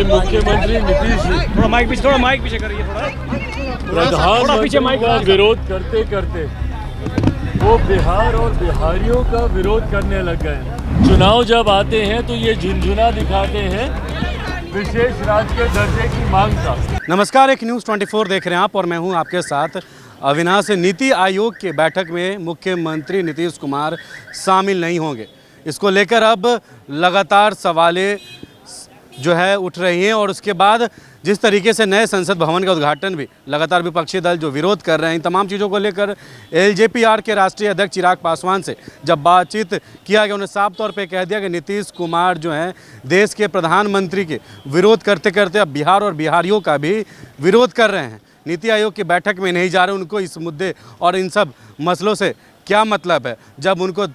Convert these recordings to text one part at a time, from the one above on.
भाई मुख्यमंत्री नीतीश जी थोड़ा माइक पीछे करिए प्रधानमंत्री का विरोध करते करते वो बिहार और बिहारियों का विरोध करने लग गए। चुनाव जब आते हैं तो ये झुनझुना दिखाते हैं विशेष राज्य के दर्जे की मांग का। नमस्कार, एक न्यूज़ 24 देख रहे हैं आप और मैं हूं आपके साथ अविनाश। नीति आयोग की बैठक में मुख्यमंत्री नीतीश कुमार शामिल नहीं होंगे, इसको लेकर अब लगातार सवालें जो है उठ रही हैं। और उसके बाद जिस तरीके से नए संसद भवन का उद्घाटन भी लगातार विपक्षी दल जो विरोध कर रहे हैं, इन तमाम चीज़ों को लेकर एलजेपीआर के राष्ट्रीय अध्यक्ष चिराग पासवान से जब बातचीत किया गया, उन्हें साफ तौर पे कह दिया कि नीतीश कुमार जो हैं देश के प्रधानमंत्री के विरोध करते करते अब बिहार और बिहारियों का भी विरोध कर रहे हैं। नीति आयोग की बैठक में नहीं जा रहे, उनको इस मुद्दे और इन सब मसलों से क्या मतलब है। जब उनको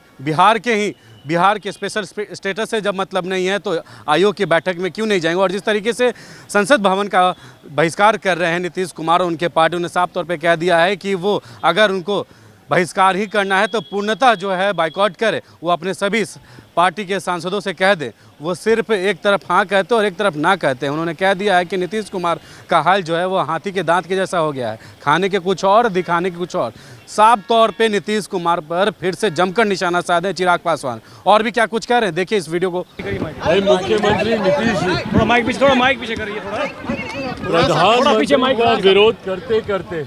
बिहार के स्पेशल स्टेटस से जब मतलब नहीं है तो आयोग की बैठक में क्यों नहीं जाएंगे। और जिस तरीके से संसद भवन का बहिष्कार कर रहे हैं नीतीश कुमार और उनके पार्टी, उन्हें साफ तौर पे कह दिया है कि वो अगर उनको बहिष्कार ही करना है तो पूर्णतः जो है बाइकआउट करे। वो अपने सभी पार्टी के सांसदों से कह दें, वो सिर्फ एक तरफ हाँ कहते और एक तरफ ना कहते हैं। उन्होंने कह दिया है कि नीतीश कुमार का हाल जो है वो हाथी के दांत के जैसा हो गया है, खाने के कुछ और दिखाने के कुछ और। साफ तौर पे नीतीश कुमार पर फिर से जमकर निशाना साधे चिराग पासवान। और भी क्या कुछ कह रहे हैं, देखिए इस वीडियो को। भाई मुख्यमंत्री नीतीश जी थोड़ा माइक पीछे करिए प्रधानमंत्री का विरोध करते करते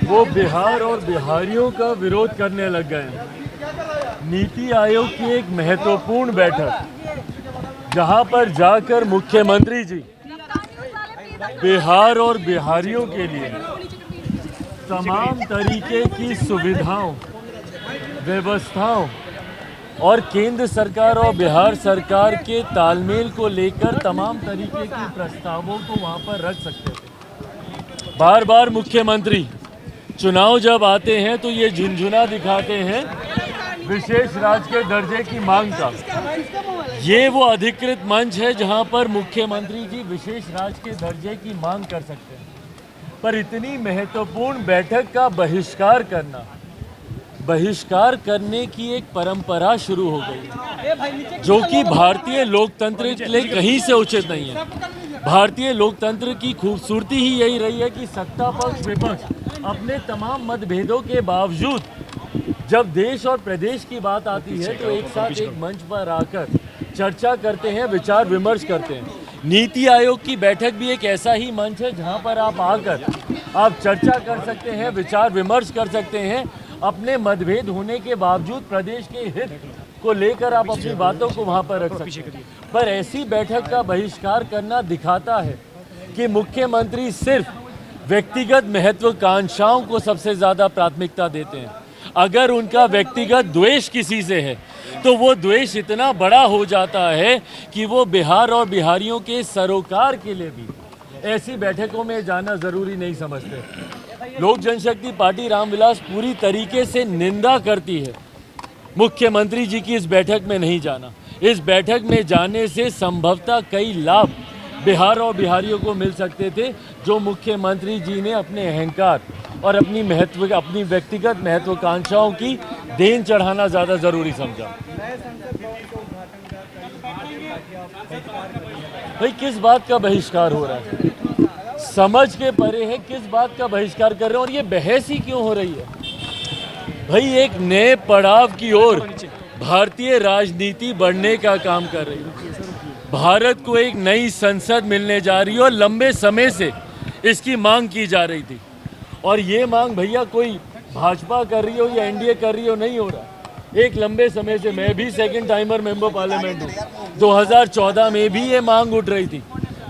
वो बिहार और बिहारियों का विरोध करने लग गए। नीति आयोग की एक महत्वपूर्ण बैठक जहां पर जाकर मुख्यमंत्री जी बिहार और बिहारियों के लिए तमाम तरीके की सुविधाओं, व्यवस्थाओं और केंद्र सरकार और बिहार सरकार के तालमेल को लेकर तमाम तरीके के प्रस्तावों को वहां पर रख सकते थे। बार बार मुख्यमंत्री चुनाव जब आते हैं तो ये झुनझुना दिखाते हैं विशेष राज्य के दर्जे की मांग का। ये वो अधिकृत मंच है जहां पर मुख्यमंत्री जी विशेष राज्य के दर्जे की मांग कर सकते हैं। पर इतनी महत्वपूर्ण बैठक का बहिष्कार करने की एक परंपरा शुरू हो गई, जो कि भारतीय लोकतंत्र के लिए कहीं से उचित नहीं है। भारतीय लोकतंत्र की खूबसूरती ही यही रही है कि सत्ता पक्ष विपक्ष अपने तमाम मतभेदों के बावजूद जब देश और प्रदेश की बात आती है तो एक साथ एक मंच पर आकर चर्चा करते हैं, विचार विमर्श करते हैं। नीति आयोग की बैठक भी एक ऐसा ही मंच है जहां पर आप आकर आप चर्चा कर सकते हैं, विचार विमर्श कर सकते हैं। अपने मतभेद होने के बावजूद प्रदेश के हित को लेकर आप अपनी बातों को वहां पर रख सकते हैं। पर ऐसी बैठक का बहिष्कार करना दिखाता है कि मुख्यमंत्री सिर्फ व्यक्तिगत महत्वाकांक्षाओं को सबसे ज़्यादा प्राथमिकता देते हैं। अगर उनका व्यक्तिगत द्वेष किसी से है तो वो द्वेष इतना बड़ा हो जाता है कि वो बिहार और बिहारियों के सरोकार के लिए भी ऐसी बैठकों में जाना ज़रूरी नहीं समझते। लोक जनशक्ति पार्टी रामविलास पूरी तरीके से निंदा करती है मुख्यमंत्री जी की इस बैठक में नहीं जाना। इस बैठक में जाने से संभवतः कई लाभ बिहार और बिहारियों को मिल सकते थे, जो मुख्यमंत्री जी ने अपने अहंकार और अपनी व्यक्तिगत महत्वाकांक्षाओं की देन चढ़ाना ज़्यादा ज़रूरी समझा। भाई किस बात का बहिष्कार हो रहा है, समझ के परे है किस बात का बहिष्कार कर रहे हैं और ये बहस ही क्यों हो रही है। भाई एक नए पड़ाव की ओर भारतीय राजनीति बढ़ने का काम कर रही है। भारत को एक नई संसद मिलने जा रही है और लंबे समय से इसकी मांग की जा रही थी। और ये मांग भैया कोई भाजपा कर रही हो या एनडीए कर रही हो नहीं हो रहा। एक लंबे समय से, मैं भी सेकंड टाइमर मेंबर पार्लियामेंट हूँ, 2014 में भी ये मांग उठ रही थी।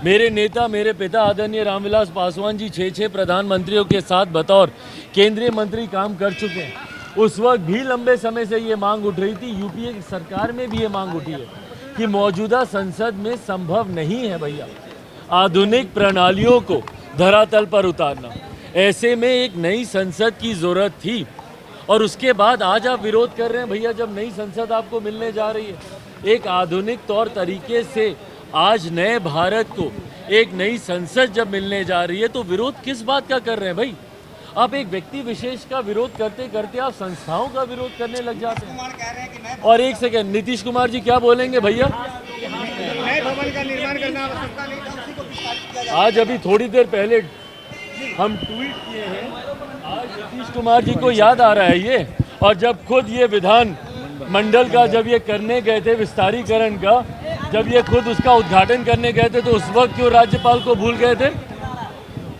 मेरे नेता, मेरे पिता आदरणीय रामविलास पासवान जी 6 प्रधानमंत्रियों के साथ बतौर केंद्रीय मंत्री काम कर चुके हैं। उस वक्त भी लंबे समय से ये मांग उठ रही थी। यूपीए की सरकार में भी ये मांग उठी है कि मौजूदा संसद में संभव नहीं है भैया आधुनिक प्रणालियों को धरातल पर उतारना। ऐसे में एक नई संसद की ज़रूरत थी और उसके बाद आज आप विरोध कर रहे हैं। भैया जब नई संसद आपको मिलने जा रही है, एक आधुनिक तौर तरीके से आज नए भारत को एक नई संसद जब मिलने जा रही है तो विरोध किस बात का कर रहे हैं भाई। आप एक व्यक्ति विशेष का विरोध करते करते आप संस्थाओं का विरोध करने लग जाते हैं। और एक सेकंड, नीतीश कुमार जी क्या बोलेंगे भैया? नए भवन का निर्माण करना आवश्यकता नहीं। आज अभी थोड़ी देर पहले हम ट्वीट किए हैं, आज नीतीश कुमार जी को याद आ रहा है ये, और जब खुद ये विधान मंडल का जब ये करने गए थे विस्तारीकरण का, जब ये खुद उसका उद्घाटन करने गए थे, तो उस वक्त क्यों राज्यपाल को भूल गए थे?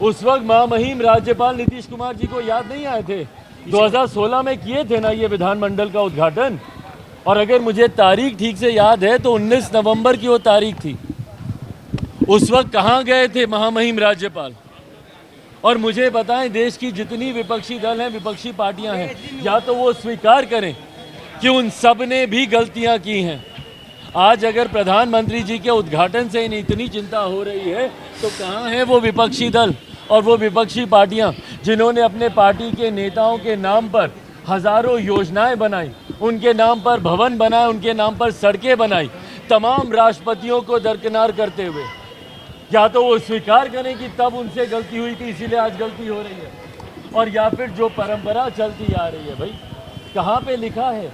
उस वक्त महामहिम राज्यपाल नीतीश कुमार जी को याद नहीं आए थे? 2016 में किए थे ना ये विधानमंडल का उद्घाटन, और अगर मुझे तारीख ठीक से याद है तो 19 नवंबर की वो तारीख थी। उस वक्त कहाँ गए थे महामहिम राज्यपाल? और मुझे बताएं, देश की जितनी विपक्षी दल हैं, विपक्षी पार्टियां हैं, या तो वो स्वीकार करें कि उन सब ने भी गलतियां की हैं। आज अगर प्रधानमंत्री जी के उद्घाटन से इतनी चिंता हो रही है, तो कहाँ है वो विपक्षी दल और वो विपक्षी पार्टियां जिन्होंने अपने पार्टी के नेताओं के नाम पर हजारों योजनाएं बनाई, उनके नाम पर भवन बनाए, उनके नाम पर सड़कें बनाई, तमाम राष्ट्रपतियों को दरकिनार करते हुए? या तो वो स्वीकार करें कि तब उनसे गलती हुई थी, इसीलिए आज गलती हो रही है, और या फिर जो परंपरा चलती आ रही है, भाई कहाँ पे लिखा है?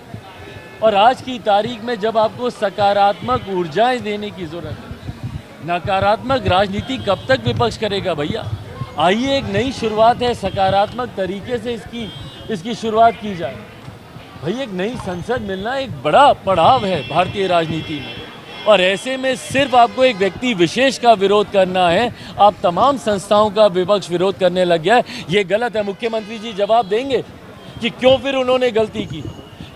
और आज की तारीख में जब आपको सकारात्मक ऊर्जाएं देने की ज़रूरत है, नकारात्मक राजनीति कब तक विपक्ष करेगा भैया? आइए एक नई शुरुआत है, सकारात्मक तरीके से इसकी शुरुआत की जाए। भाई एक नई संसद मिलना एक बड़ा पड़ाव है भारतीय राजनीति में, और ऐसे में सिर्फ आपको एक व्यक्ति विशेष का विरोध करना है, आप तमाम संस्थाओं का विपक्ष विरोध करने लग गया है, ये गलत है। मुख्यमंत्री जी जवाब देंगे कि क्यों फिर उन्होंने गलती की,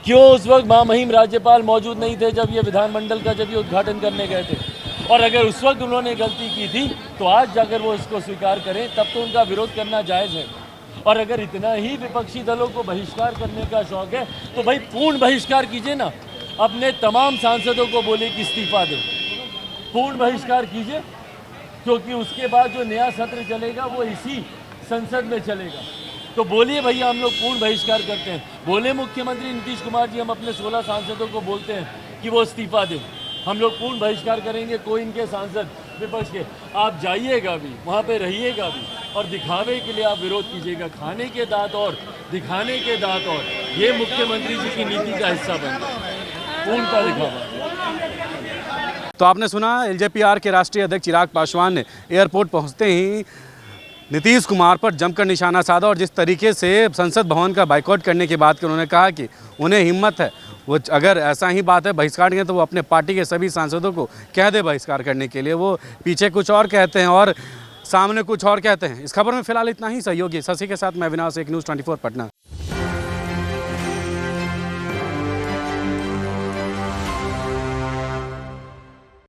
क्यों उस वक्त महामहिम राज्यपाल मौजूद नहीं थे जब ये विधानमंडल का जब ये उद्घाटन करने गए थे? और अगर उस वक्त उन्होंने गलती की थी तो आज जाकर वो इसको स्वीकार करें, तब तो उनका विरोध करना जायज़ है। और अगर इतना ही विपक्षी दलों को बहिष्कार करने का शौक है तो भाई पूर्ण बहिष्कार कीजिए ना, अपने तमाम सांसदों को बोले कि इस्तीफा दें, पूर्ण बहिष्कार कीजिए, क्योंकि उसके बाद जो नया सत्र चलेगा वो इसी संसद में चलेगा। तो बोलिए भैया हम लोग पूर्ण बहिष्कार करते हैं। बोले मुख्यमंत्री नीतीश कुमार जी, हम अपने 16 सांसदों को बोलते हैं कि वो इस्तीफा दें, हम लोग पूर्ण बहिष्कार करेंगे, कोई इनके सांसद विपक्ष के, आप जाइएगा भी, वहाँ पे रहिएगा भी, और दिखावे के लिए आप विरोध कीजिएगा। खाने के दांत और दिखाने के दांत और, ये मुख्यमंत्री जी की नीति का हिस्सा बन गया, पूर्णतः दिखावा। तो आपने सुना एलजेपीआर के राष्ट्रीय अध्यक्ष चिराग पासवान ने एयरपोर्ट पहुंचते ही नीतीश कुमार पर जमकर निशाना साधा, और जिस तरीके से संसद भवन का बाइकआउट करने की बात की, उन्होंने कहा कि उन्हें हिम्मत है, वो अगर ऐसा ही बात है बहिष्कार के, तो वो अपने पार्टी के सभी सांसदों को कह दे बहिष्कार करने के लिए। वो पीछे कुछ और कहते हैं और सामने कुछ और कहते हैं। इस खबर में फिलहाल इतना ही। सहयोगी शशि के साथ मैं अविनाश, एक न्यूज़ 24 पटना।